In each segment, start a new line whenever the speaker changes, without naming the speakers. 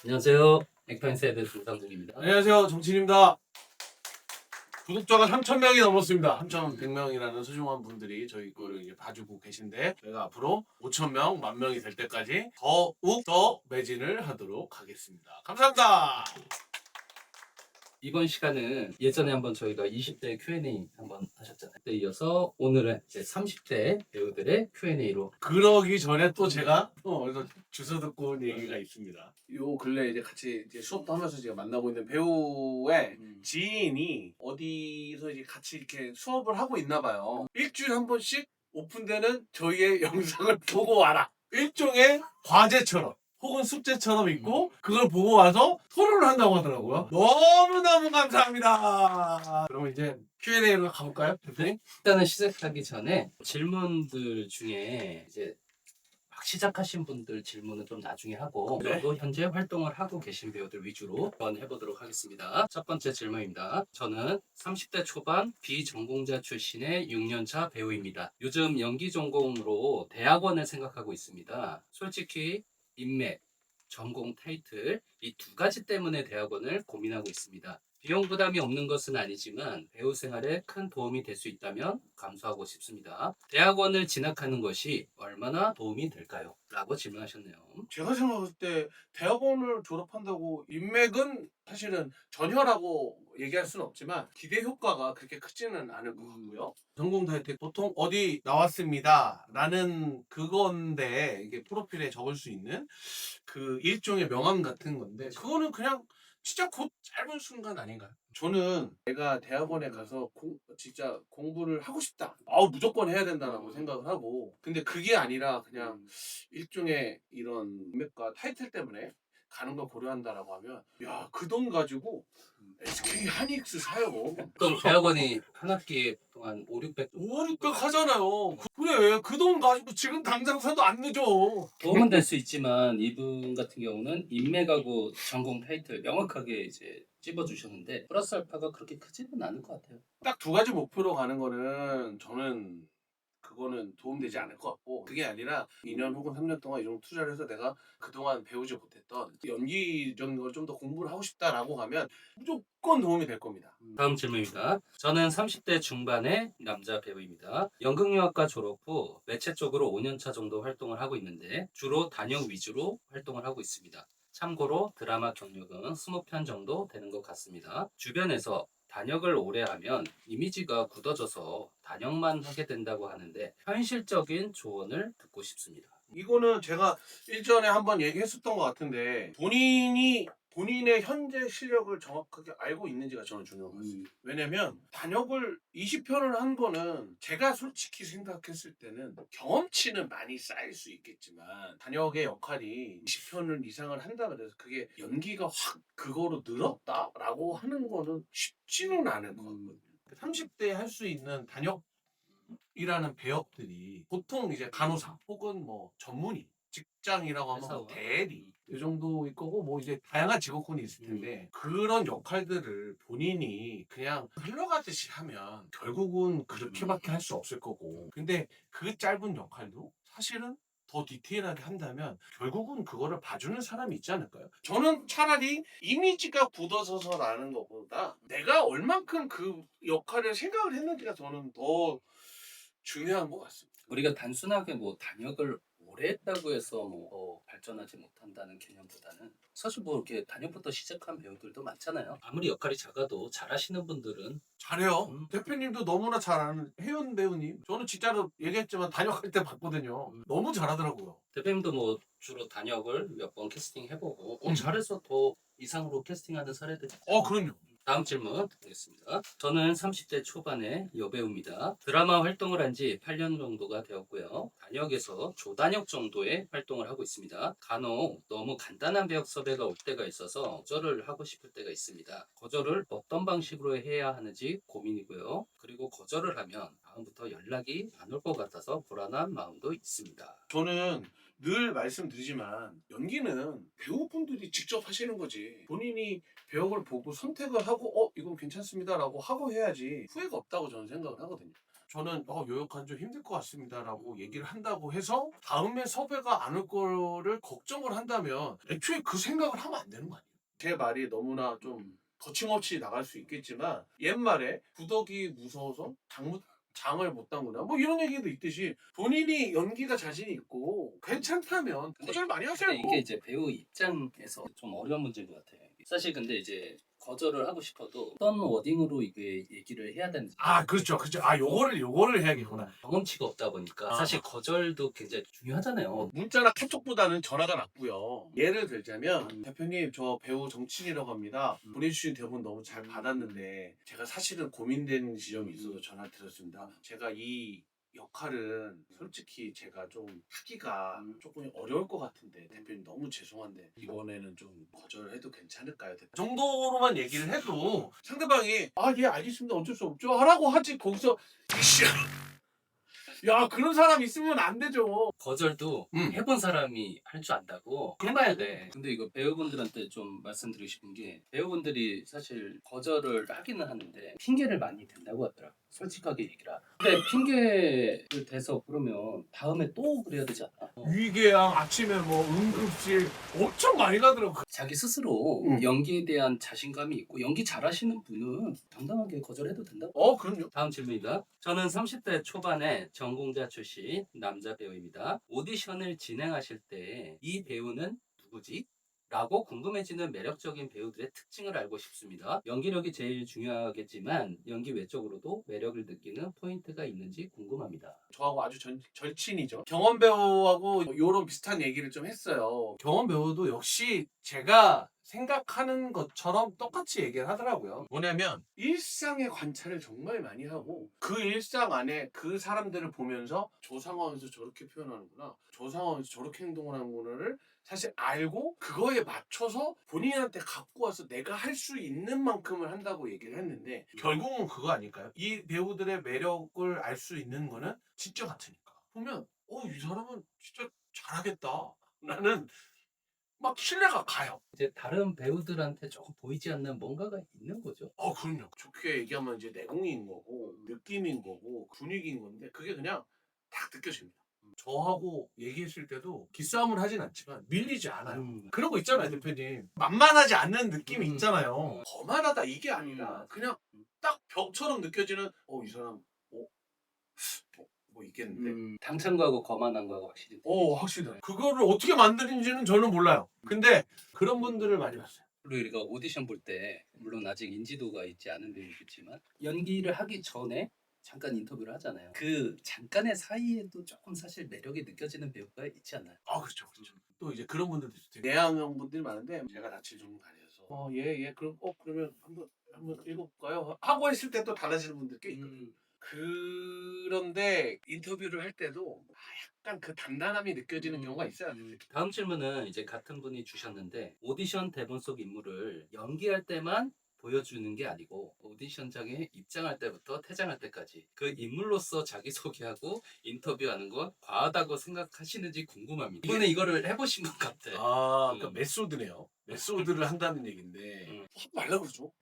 안녕하세요. 엑파인사이드 김상국입니다.
안녕하세요, 정치인입니다. 구독자가 3,000명이 넘었습니다. 3,100명이라는 소중한 분들이 저희 거를 이제 봐주고 계신데 저희가 앞으로 5,000명, 10,000명이 될 때까지 더욱 더 매진을 하도록 하겠습니다. 감사합니다.
이번 시간은 예전에 한번 저희가 20대 Q&A 한번 하셨잖아요. 그때 이어서 오늘은 이제 30대 배우들의 Q&A로
그러기 전에 또 제가 어디서 주워 듣고 온 얘기가 있습니다. 요 근래 이제 같이 이제 수업도 하면서 제가 만나고 있는 배우의 지인이 어디서 이제 같이 이렇게 수업을 하고 있나 봐요. 일주일에 한 번씩 오픈되는 저희의 영상을 보고 와라. 일종의 과제처럼 혹은 숙제처럼 있고 그걸 보고 와서 토론을 한다고 하더라고요. 너무너무 감사합니다. 그러면 이제 Q&A로 가볼까요, 대표님?
일단은 시작하기 전에 질문들 중에 이제 막 시작하신 분들 질문은 좀 나중에 하고
네.
또 현재 활동을 하고 계신 배우들 위주로 한번 해보도록 하겠습니다. 첫 번째 질문입니다. 저는 30대 초반 비전공자 출신의 6년차 배우입니다. 요즘 연기 전공으로 대학원을 생각하고 있습니다. 솔직히 인맥, 전공 타이틀 이 두 가지 때문에 대학원을 고민하고 있습니다. 비용 부담이 없는 것은 아니지만 배우 생활에 큰 도움이 될 수 있다면 감수하고 싶습니다. 대학원을 진학하는 것이 얼마나 도움이 될까요? 라고 질문하셨네요.
제가 생각했을 때 대학원을 졸업한다고 인맥은 사실은 전혀라고 얘기할 수는 없지만 기대 효과가 그렇게 크지는 않을 것 같고요. 전공 타이틀 보통 어디 나왔습니다 라는 그건데 이게 프로필에 적을 수 있는 그 일종의 명함 같은 건데 그거는 그냥 진짜 곧 짧은 순간 아닌가요? 저는 내가 대학원에 가서 진짜 공부를 하고 싶다. 무조건 해야 된다라고 생각을 하고 근데 그게 아니라 그냥 일종의 이런 인맥과 타이틀 때문에 가는 걸 고려한다라고 하면 야, 그 돈 가지고 SK 하이닉스 사요.
보통 대학원이 한 학기에 동안 5, 600
5, 600 하잖아요. 그래, 그 돈 가지고 지금 당장 사도 안 늦어.
도움은 될 수 있지만 이분 같은 경우는 인맥하고 전공 타이틀 명확하게 이제 찝어주셨는데 플러스 알파가 그렇게 크지는 않을 것 같아요.
딱 두 가지 목표로 가는 거는 저는 그거는 도움되지 않을 것 같고 그게 아니라 2년 혹은 3년 동안 이 정도 투자를 해서 내가 그동안 배우지 못했던 연기적인 걸 좀 더 공부를 하고 싶다라고 하면 무조건 도움이 될 겁니다.
다음 질문입니다. 저는 30대 중반의 남자 배우입니다. 연극영화과 졸업 후 매체 쪽으로 5년차 정도 활동을 하고 있는데 주로 단역 위주로 활동을 하고 있습니다. 참고로 드라마 경력은 20편 정도 되는 것 같습니다. 주변에서 단역을 오래 하면 이미지가 굳어져서 단역만 하게 된다고 하는데 현실적인 조언을 듣고 싶습니다.
이거는 제가 일전에 한번 얘기했었던 것 같은데 본인의 현재 실력을 정확하게 알고 있는지가 저는 중요한 것 같습니다. 왜냐면 단역을 20편을 한 거는 제가 솔직히 생각했을 때는 경험치는 많이 쌓일 수 있겠지만 단역의 역할이 20편을 이상을 한다 그래서 그게 연기가 확 그거로 늘었다라고 하는 거는 쉽지는 않을 것 같거든요. 30대에 할 수 있는 단역 이라는 배역들이 보통 이제 간호사 혹은 뭐 전문의 직장이라고 하면 뭐
회사원.
대리 이 정도일 거고 뭐 이제 다양한 직업군이 있을 텐데 그런 역할들을 본인이 그냥 흘러가듯이 하면 결국은 그렇게밖에 할 수 없을 거고 근데 그 짧은 역할도 사실은 더 디테일하게 한다면 결국은 그거를 봐주는 사람이 있지 않을까요? 저는 차라리 이미지가 굳어져서라는 것보다 내가 얼만큼 그 역할을 생각을 했는지가 저는 더 중요한 것 같습니다.
우리가 단순하게 뭐 단역을 오래 했다고 해서 발전하지 못한다는 개념보다는 사실 뭐 이렇게 단역부터 시작한 배우들도 많잖아요. 아무리 역할이 작아도 잘하시는 분들은
잘해요.
음.
대표님도 너무나 잘 아는 혜연 배우님. 저는 진짜로 얘기했지만 단역할 때 봤거든요. 너무 잘하더라고요.
대표님도 뭐 주로 단역을 몇 번 캐스팅 해보고
음.
잘해서 더 이상으로 캐스팅하는 사례들이
그럼요.
다음 질문 드리겠습니다. 저는 30대 초반의 여배우입니다. 드라마 활동을 한 지 8년 정도가 되었고요. 단역에서 조단역 정도의 활동을 하고 있습니다. 간혹 너무 간단한 배역 섭외가 올 때가 있어서 거절을 하고 싶을 때가 있습니다. 거절을 어떤 방식으로 해야 하는지 고민이고요. 그리고 거절을 하면 다음부터 연락이 안 올 것 같아서 불안한 마음도 있습니다.
저는 늘 말씀드리지만 연기는 배우분들이 직접 하시는 거지. 본인이 배역을 보고 선택을 하고 이건 괜찮습니다라고 하고 해야지 후회가 없다고 저는 생각을 하거든요. 저는 요 역할은 좀 힘들 것 같습니다라고 얘기를 한다고 해서 다음에 섭외가 안 올 거를 걱정을 한다면 애초에 그 생각을 하면 안 되는 거 아니에요? 제 말이 너무나 좀 거침없이 나갈 수 있겠지만 옛말에 구더기 무서워서 장을 못 담그나 뭐 이런 얘기도 있듯이 본인이 연기가 자신이 있고 괜찮다면 거절 많이 하세요.
근데 이게 이제 배우 입장에서 좀 어려운 문제인 것 같아요. 사실 근데 이제 거절을 하고 싶어도 어떤 워딩으로 이게 얘기를 해야 되는지
그렇죠. 요거를 해야겠구나.
경험치가 없다 보니까
아.
사실 거절도 굉장히 중요하잖아요.
문자나 카톡보다는 전화가 낫고요. 예를 들자면 대표님 저 배우 정치인이라고 합니다. 보내주신 대본 너무 잘 받았는데 제가 사실은 고민되는 지점이 있어서 전화 드렸습니다. 제가 이 역할은 솔직히 제가 좀 하기가 조금 어려울 것 같은데 대표님 너무 죄송한데 이번에는 좀 거절해도 괜찮을까요? 그 정도로만 얘기를 해도 상대방이 예 알겠습니다 어쩔 수 없죠 하라고 하지 거기서 이씨 야 그런 사람 있으면 안 되죠.
거절도 해본 사람이 할 줄 안다고 해봐야 돼. 근데 이거 배우분들한테 좀 말씀드리고 싶은 게 배우분들이 사실 거절을 하기는 하는데 핑계를 많이 댄다고 하더라. 솔직하게 얘기를 하라. 근데 핑계를 대서 그러면 다음에 또 그래야 되지 않나?
위궤양 아침에 뭐 응급실 엄청 많이 가더라고.
자기 스스로 연기에 대한 자신감이 있고 연기 잘하시는 분은 당당하게 거절해도 된다고.
그럼요.
다음 질문입니다. 저는 30대 초반의 전공자 출신 남자 배우입니다. 오디션을 진행하실 때 이 배우는 누구지? 라고 궁금해지는 매력적인 배우들의 특징을 알고 싶습니다. 연기력이 제일 중요하겠지만 연기 외적으로도 매력을 느끼는 포인트가 있는지 궁금합니다.
저하고 아주 절친이죠. 경험 배우하고 요런 비슷한 얘기를 좀 했어요. 경험 배우도 역시 제가 생각하는 것처럼 똑같이 얘기를 하더라고요. 뭐냐면 일상의 관찰을 정말 많이 하고 그 일상 안에 그 사람들을 보면서 저 상황에서 저렇게 표현하는구나. 저 상황에서 저렇게 행동을 하는구나를 사실 알고 그거에 맞춰서 본인한테 갖고 와서 내가 할 수 있는 만큼을 한다고 얘기를 했는데 결국은 그거 아닐까요? 이 배우들의 매력을 알 수 있는 거는 진짜 같으니까. 보면 이 사람은 진짜 잘하겠다. 나는 막 신뢰가 가요.
이제 다른 배우들한테 조금 보이지 않는 뭔가가 있는 거죠.
그럼요. 좋게 얘기하면 이제 내공인 거고 느낌인 거고 분위기인 건데 그게 그냥 딱 느껴집니다. 저하고 얘기했을 때도 기싸움을 하진 않지만 밀리지 않아요. 그런 거 있잖아요, 대표님. 만만하지 않는 느낌이 있잖아요. 거만하다 이게 아니라 그냥 딱 벽처럼 느껴지는 이 사람 뭐 있겠는데.
당찬거하고 거만한 거하고 확실히
확실히. 그거를 어떻게 만드는지는 저는 몰라요. 근데 그런 분들을 많이 봤어요.
그리고 우리가 오디션 볼 때 물론 아직 인지도가 있지 않은 배우겠지만 연기를 하기 전에 잠깐 인터뷰를 하잖아요. 그 잠깐의 사이에도 조금 사실 매력이 느껴지는 배우가 있지 않나요?
그렇죠. 또 이제 그런 분들도 있어요. 내향형 분들이 많은데 제가 낯을 좀 가려서 그럼 그러면 한번 읽어볼까요? 하고 했을 때 또 달라지는 분들 꽤 있거든요. 그런데 인터뷰를 할 때도 약간 그 단단함이 느껴지는 경우가 있어요.
다음 질문은 이제 같은 분이 주셨는데 오디션 대본 속 인물을 연기할 때만 보여주는 게 아니고 오디션장에 입장할 때부터 퇴장할 때까지 그 인물로서 자기소개하고 인터뷰하는 건 과하다고 생각하시는지 궁금합니다. 이번에 이거를 해보신 것 같아.
그러니까 메소드네요. 메소드를 한다는 얘기인데 하지 말라고 그러죠.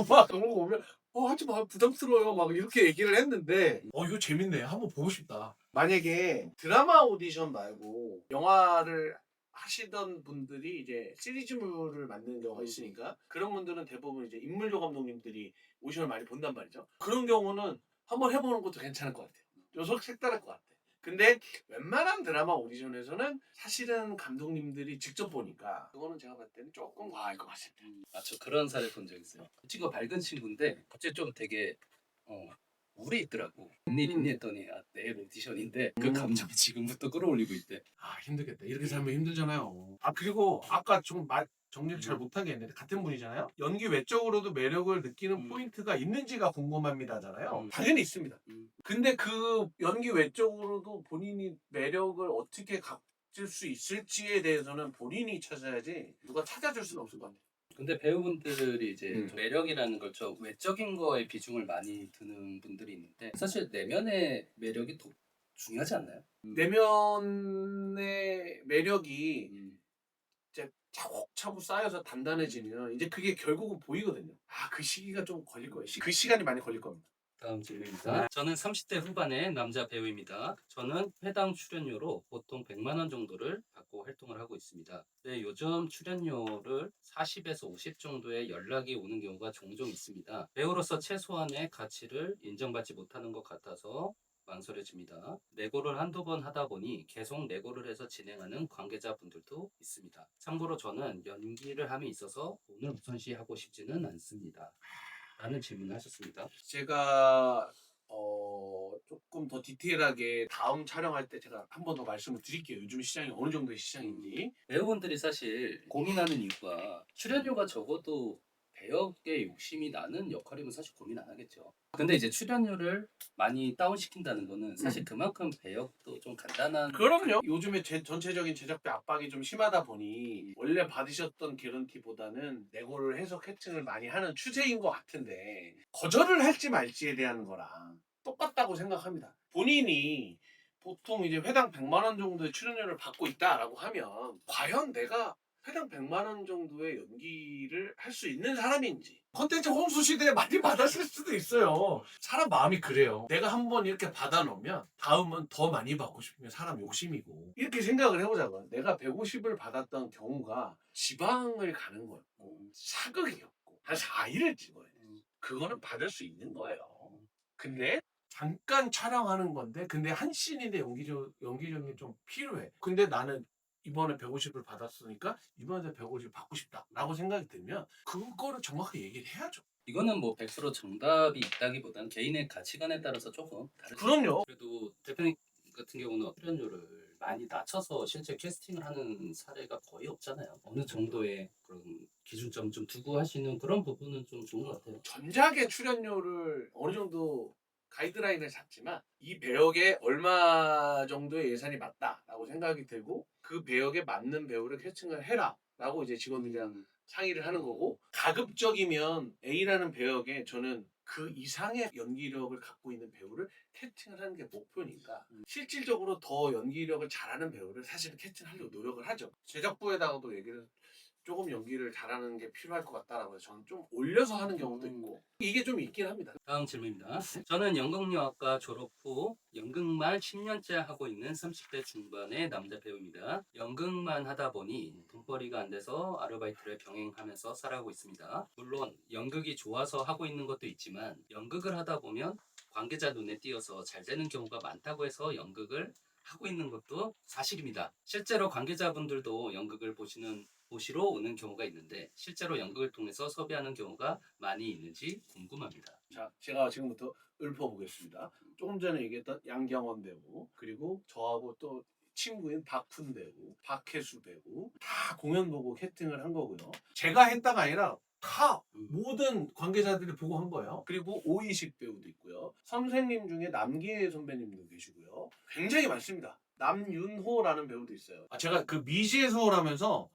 막 그런 거 보면 하지 마 부담스러워요 막 이렇게 얘기를 했는데 이거 재밌네 한번 보고 싶다. 만약에 드라마 오디션 말고 영화를 하시던 분들이 이제 시리즈물을 만드는 경우가 있으니까 그런 분들은 대부분 이제 인물조 감독님들이 오디션을 많이 본단 말이죠. 그런 경우는 한번 해보는 것도 괜찮을 것 같아요. 요소 색다를 것 같아. 근데 웬만한 드라마 오디션에서는 사실은 감독님들이 직접 보니까 그거는 제가 봤을 때는 조금 과할 것 같습니다.
저 그런 사례 본 적 있어요. 그 친구가 밝은 친구인데 갑자기 좀 되게 우울해 있더라고. 웬일 있니 했더니 내일 오디션인데 그 감정이 지금부터 끌어올리고 있대.
힘들겠다. 이렇게 살면 힘들잖아요. 그리고 아까 좀 정리를 잘 못한 게 있는데 같은 분이잖아요. 연기 외적으로도 매력을 느끼는 포인트가 있는지가 궁금합니다잖아요. 당연히 있습니다. 근데 그 연기 외적으로도 본인이 매력을 어떻게 가질 수 있을지에 대해서는 본인이 찾아야지 누가 찾아줄 수는 없을 것 같아요.
근데 배우분들이 이제 매력이라는 걸 좀 외적인 거에 비중을 많이 두는 분들이 있는데 사실 내면의 매력이 더 중요하지 않나요?
내면의 매력이 이제 차곡차곡 쌓여서 단단해지면 이제 그게 결국은 보이거든요. 그 시기가 좀 걸릴 거예요. 그 시간이 많이 걸릴 겁니다.
다음 질문입니다. 저는 30대 후반의 남자 배우입니다. 저는 회당 출연료로 보통 100만 원 정도를 받고 활동을 하고 있습니다. 네, 요즘 출연료를 40에서 50 정도의 연락이 오는 경우가 종종 있습니다. 배우로서 최소한의 가치를 인정받지 못하는 것 같아서 망설여집니다. 내고를 한두 번 하다 보니 계속 내고를 해서 진행하는 관계자분들도 있습니다. 참고로 저는 연기를 함에 있어서 돈을 우선시하고 싶지는 않습니다. 라는 질문을 하셨습니다.
제가 조금 더 디테일하게 다음 촬영할 때 제가 한 번 더 말씀을 드릴게요. 요즘 시장이 어느 정도의 시장인지.
배우분들이 사실 고민하는 이유가 출연료가 적어도 배역의 욕심이 나는 역할이면 사실 고민 안 하겠죠. 근데 이제 출연료를 많이 다운시킨다는 거는 사실 그만큼 배역도 좀 간단한
그럼요. 요즘에 전체적인 제작비 압박이 좀 심하다 보니 원래 받으셨던 개런티보다는 내고를 해서 캐칭을 많이 하는 추세인 것 같은데 거절을 할지 말지에 대한 거랑 똑같다고 생각합니다. 본인이 보통 이제 회당 100만 원 정도의 출연료를 받고 있다라고 하면 과연 내가 회당 100만 원 정도의 연기를 할 수 있는 사람인지 컨텐츠 홍수 시대에 많이 받았을 수도 있어요. 사람 마음이 그래요. 내가 한번 이렇게 받아놓으면 다음은 더 많이 받고 싶으면 사람 욕심이고 이렇게 생각을 해보자고요. 내가 150을 받았던 경우가 지방을 가는 거였고 사극이었고 한 4일을 찍어야 돼. 그거는 받을 수 있는 거예요. 근데 잠깐 촬영하는 건데 근데 한 씬인데 연기력이 좀 필요해. 근데 나는 이번에 150을 받았으니까 이번에 150 받고 싶다라고 생각이 들면 그거를 정확하게 얘기를 해야죠.
이거는 뭐 100% 정답이 있다기보다는 개인의 가치관에 따라서 조금 다르죠.
그럼요.
그래도 대표님 같은 경우는 출연료를 많이 낮춰서 실제 캐스팅을 하는 사례가 거의 없잖아요. 어느 정도의 그런 기준점 좀 두고 하시는 그런 부분은 좀 좋은 것 같아요.
전작의 출연료를 어느 정도 가이드라인을 잡지만 이 배역에 얼마 정도의 예산이 맞다라고 생각이 들고 그 배역에 맞는 배우를 캐스팅을 해라라고 이제 직원들이랑 상의를 하는 거고 가급적이면 A라는 배역에 저는 그 이상의 연기력을 갖고 있는 배우를 캐스팅을 하는 게 목표니까 실질적으로 더 연기력을 잘하는 배우를 사실은 캐스팅하려고 노력을 하죠. 제작부에다가도 얘기를 조금 연기를 잘하는 게 필요할 것 같다라고 해서 저는 좀 올려서 하는 경우도 있고 이게 좀 있긴 합니다.
다음 질문입니다. 저는 연극영화과 졸업 후 연극만 10년째 하고 있는 30대 중반의 남자 배우입니다. 연극만 하다 보니 돈벌이가 안 돼서 아르바이트를 병행하면서 살아가고 있습니다. 물론 연극이 좋아서 하고 있는 것도 있지만 연극을 하다 보면 관계자 눈에 띄어서 잘 되는 경우가 많다고 해서 연극을 하고 있는 것도 사실입니다. 실제로 관계자분들도 연극을 보시러 오는 경우가 있는데 실제로 연극을 통해서 섭외하는 경우가 많이 있는지 궁금합니다.
자, 제가 지금부터 읊어보겠습니다. 조금 전에 얘기했던 양경원 배우 그리고 저하고 또 친구인 박훈 배우, 박혜수 배우 다 공연 보고 캐스팅을 한 거고요. 제가 했다가 아니라 다 모든 관계자들이 보고 한 거예요. 그리고 오이식 배우도 있고요. 선생님 중에 남기혜 선배님도 계시고요. 굉장히 많습니다. 남윤호라는 배우도 있어요. 제가 그 미지의 소홀하면서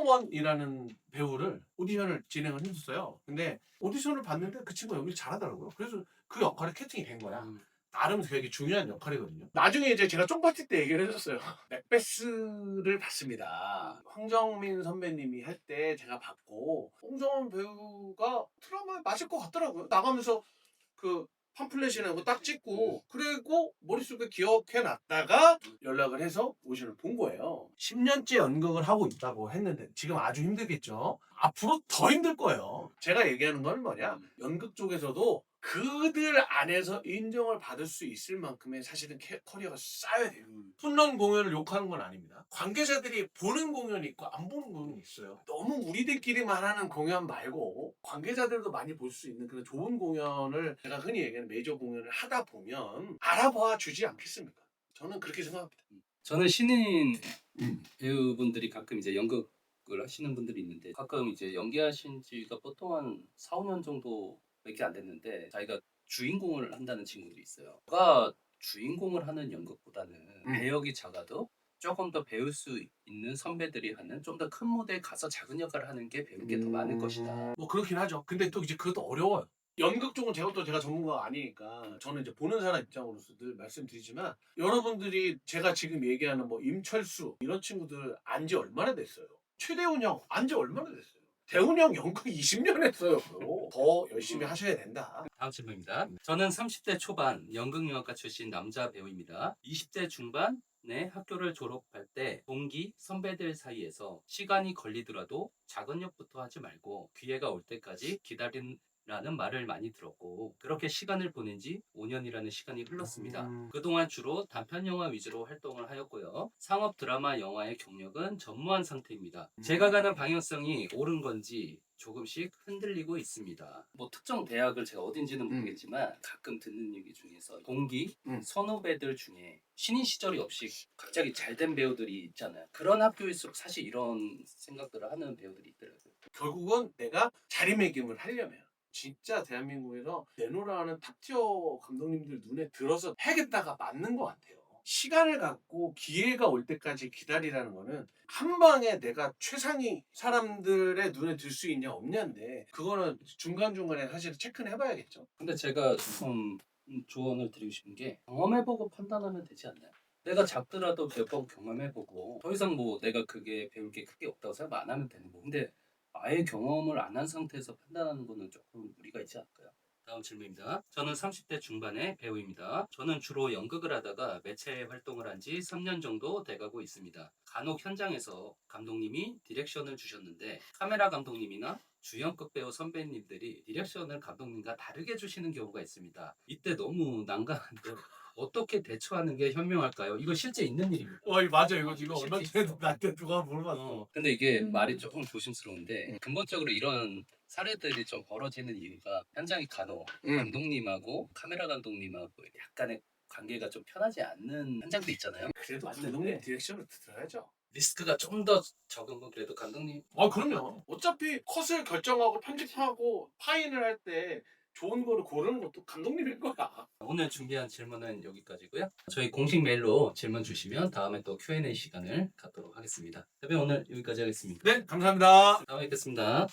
홍성원이라는 배우를 오디션을 진행을 했었어요. 근데 오디션을 봤는데 그 친구가 연기를 잘하더라고요. 그래서 그 역할에 캐스팅이 된 거야. 나름 되게 중요한 역할이거든요. 나중에 이제 제가 쫑파티 때 얘기를 해줬어요. 맥베스를 봤습니다. 황정민 선배님이 할 때 제가 봤고 홍정원 배우가 드라마에 맞을 것 같더라고요. 나가면서 그 팜플렛이나 뭐 딱 찍고 그리고 머릿속에 기억해 놨다가 연락을 해서 오디션을 본 거예요. 10년째 연극을 하고 있다고 했는데 지금 아주 힘들겠죠. 앞으로 더 힘들 거예요. 제가 얘기하는 건 뭐냐? 연극 쪽에서도 그들 안에서 인정을 받을 수 있을 만큼의 사실은 커리어가 쌓여야 돼요. 훈런 공연을 욕하는 건 아닙니다. 관계자들이 보는 공연이 있고 안 보는 공연이 있어요. 너무 우리들끼리만 하는 공연 말고 관계자들도 많이 볼 수 있는 그런 좋은 공연을 제가 흔히 얘기하는 메이저 공연을 하다 보면 알아봐 주지 않겠습니까? 저는 그렇게 생각합니다.
저는 신인 배우분들이 가끔 이제 연극을 하시는 분들이 있는데 가끔 이제 연기하신 지가 보통 한 4, 5년 정도밖에 안 됐는데 자기가 주인공을 한다는 친구들이 있어요. 제가 주인공을 하는 연극보다는 배역이 작아도 조금 더 배울 수 있는 선배들이 하는 좀 더 큰 무대에 가서 작은 역할을 하는 게 배울 게 더 많을 것이다.
뭐 그렇긴 하죠. 근데 또 이제 그것도 어려워요. 연극 쪽은 제가 전문가가 아니니까 저는 이제 보는 사람 입장으로서 늘 말씀드리지만 여러분들이 제가 지금 얘기하는 뭐 임철수 이런 친구들 안지 얼마나 됐어요? 최대훈 형 안지 얼마나 됐어요? 대훈형 연극 20년 했어요. 더 열심히 하셔야 된다.
다음 질문입니다. 저는 30대 초반 연극영화과 출신 남자 배우입니다. 20대 중반에 학교를 졸업할 때 동기, 선배들 사이에서 시간이 걸리더라도 작은 역부터 하지 말고 기회가 올 때까지 기다리라는 말을 많이 들었고 그렇게 시간을 보낸 지 5년이라는 시간이 흘렀습니다. 그동안 주로 단편 영화 위주로 활동을 하였고요. 상업 드라마 영화의 경력은 전무한 상태입니다. 제가 가는 방향성이 옳은 건지 조금씩 흔들리고 있습니다. 뭐 특정 대학을 제가 어딘지는 모르겠지만 가끔 듣는 얘기 중에서 동기, 선후배들 중에 신인 시절이 없이 갑자기 잘된 배우들이 있잖아요. 그런 학교일수록 사실 이런 생각들을 하는 배우들이 있더라고요.
결국은 내가 자리매김을 하려면 진짜 대한민국에서 내노라는 탑티어 감독님들 눈에 들어서 해야겠다가 맞는 것 같아요. 시간을 갖고 기회가 올 때까지 기다리라는 거는 한 방에 내가 최상위 사람들의 눈에 들 수 있냐 없냐인데 그거는 중간중간에 사실 체크는 해봐야겠죠.
근데 제가 좀 조언을 드리고 싶은 게 경험해보고 판단하면 되지 않나요? 내가 작더라도 몇 번 경험해보고 더 이상 뭐 내가 그게 배울 게 크게 없다고 생각 안 하면 되는 거. 근데 아예 경험을 안 한 상태에서 판단하는 거는 조금 무리가 있지 않을까요? 다음 질문입니다. 저는 30대 중반의 배우입니다. 저는 주로 연극을 하다가 매체 활동을 한 지 3년 정도 돼가고 있습니다. 간혹 현장에서 감독님이 디렉션을 주셨는데 카메라 감독님이나 주연급 배우 선배님들이 디렉션을 감독님과 다르게 주시는 경우가 있습니다. 이때 너무 난감한데 어떻게 대처하는 게 현명할까요? 이거 실제 있는 일입니다.
맞아
이거 얼마 전에도
나한테 누가 물어봤어.
근데 이게 말이 조금 조심스러운데 근본적으로 이런 사례들이 좀 벌어지는 이유가 현장이 간혹 감독님하고 카메라 감독님하고 약간의 관계가 좀 편하지 않는 현장도 있잖아요.
그래도
맞는데.
감독님 디렉션을 들어야죠.
리스크가 좀 더 적은 건 그래도 감독님.
그럼요. 어차피 컷을 결정하고 편집하고 파인을 할 때 좋은 거를 고르는 것도 감독님일 거야.
오늘 준비한 질문은 여기까지고요. 저희 공식 메일로 질문 주시면 다음에 또 Q&A 시간을 갖도록 하겠습니다. 대표님 오늘 여기까지 하겠습니다.
네, 감사합니다.
다음에 뵙겠습니다.